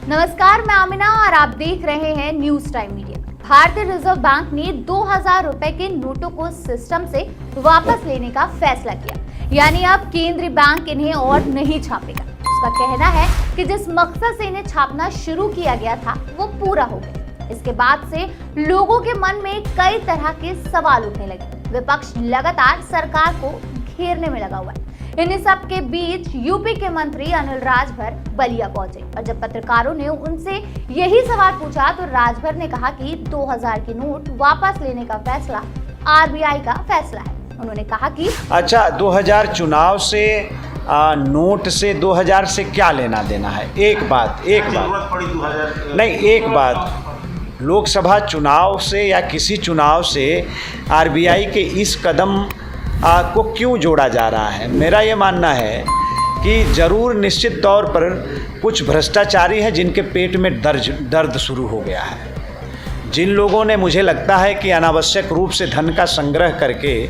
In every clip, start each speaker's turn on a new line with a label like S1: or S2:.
S1: नमस्कार, मैं आमिना और आप देख रहे हैं न्यूज टाइम मीडिया। भारतीय रिजर्व बैंक ने 2000 रुपए के नोटों को सिस्टम से वापस लेने का फैसला किया, यानी अब केंद्रीय बैंक इन्हें और नहीं छापेगा। उसका कहना है कि जिस मकसद से इन्हें छापना शुरू किया गया था वो पूरा हो गया। इसके बाद से लोगों के मन में कई तरह के सवाल उठने लगे। विपक्ष लगातार सरकार को घेरने में लगा हुआ है। इन सब के बीच यूपी के मंत्री अनिल राजभर बलिया पहुंचे और जब पत्रकारों ने उनसे यही सवाल पूछा तो राजभर ने कहा कि 2000 के नोट वापस लेने का फैसला आरबीआई का फैसला है। उन्होंने कहा कि
S2: अच्छा, 2000 चुनाव से नोट से 2000 से क्या लेना देना है? एक बात नहीं, एक बात, लोकसभा चुनाव से या किसी चुनाव से आरबीआई के इस कदम को क्यों जोड़ा जा रहा है? मेरा ये मानना है कि ज़रूर निश्चित तौर पर कुछ भ्रष्टाचारी हैं जिनके पेट में दर्द शुरू हो गया है। जिन लोगों ने, मुझे लगता है कि अनावश्यक रूप से धन का संग्रह करके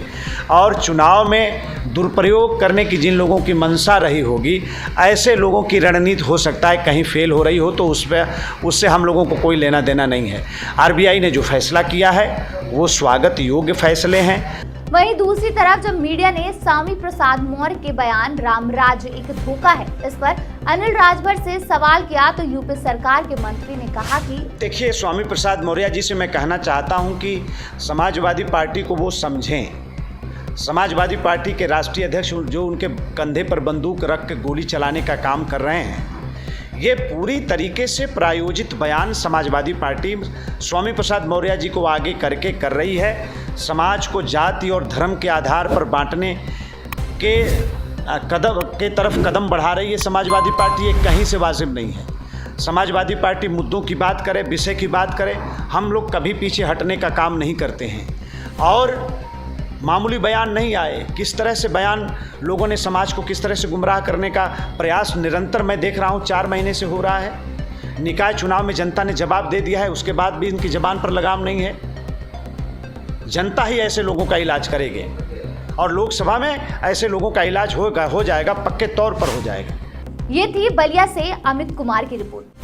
S2: और चुनाव में दुरुपयोग करने की जिन लोगों की मंशा रही होगी, ऐसे लोगों की रणनीति हो सकता है कहीं फेल हो रही हो, तो उससे हम लोगों को कोई लेना देना नहीं है। आरबीआई ने जो फैसला किया है वो स्वागत योग्य फैसले हैं।
S1: वहीं दूसरी तरफ जब मीडिया ने स्वामी प्रसाद मौर्य के बयान राम राज्य एक धोखा है, इस पर अनिल राजभर से सवाल किया तो यूपी सरकार के मंत्री ने कहा कि
S2: देखिए, स्वामी प्रसाद मौर्य जी से मैं कहना चाहता हूं कि समाजवादी पार्टी को वो समझें। समाजवादी पार्टी के राष्ट्रीय अध्यक्ष जो उनके कंधे पर बंदूक रख के गोली चलाने का काम कर रहे हैं, ये पूरी तरीके से प्रायोजित बयान समाजवादी पार्टी स्वामी प्रसाद मौर्य जी को आगे करके कर रही है। समाज को जाति और धर्म के आधार पर बांटने के तरफ कदम बढ़ा रही है समाजवादी पार्टी। ये कहीं से वाजिब नहीं है। समाजवादी पार्टी मुद्दों की बात करे, विषय की बात करे, हम लोग कभी पीछे हटने का काम नहीं करते हैं। और मामूली बयान नहीं आए, किस तरह से बयान लोगों ने समाज को किस तरह से गुमराह करने का प्रयास निरंतर मैं देख रहा हूँ 4 महीने से हो रहा है। निकाय चुनाव में जनता ने जवाब दे दिया है, उसके बाद भी इनकी ज़बान पर लगाम नहीं है। जनता ही ऐसे लोगों का इलाज करेगी और लोकसभा में ऐसे लोगों का इलाज हो जाएगा, पक्के तौर पर हो जाएगा।
S1: ये थी बलिया से अमित कुमार की रिपोर्ट।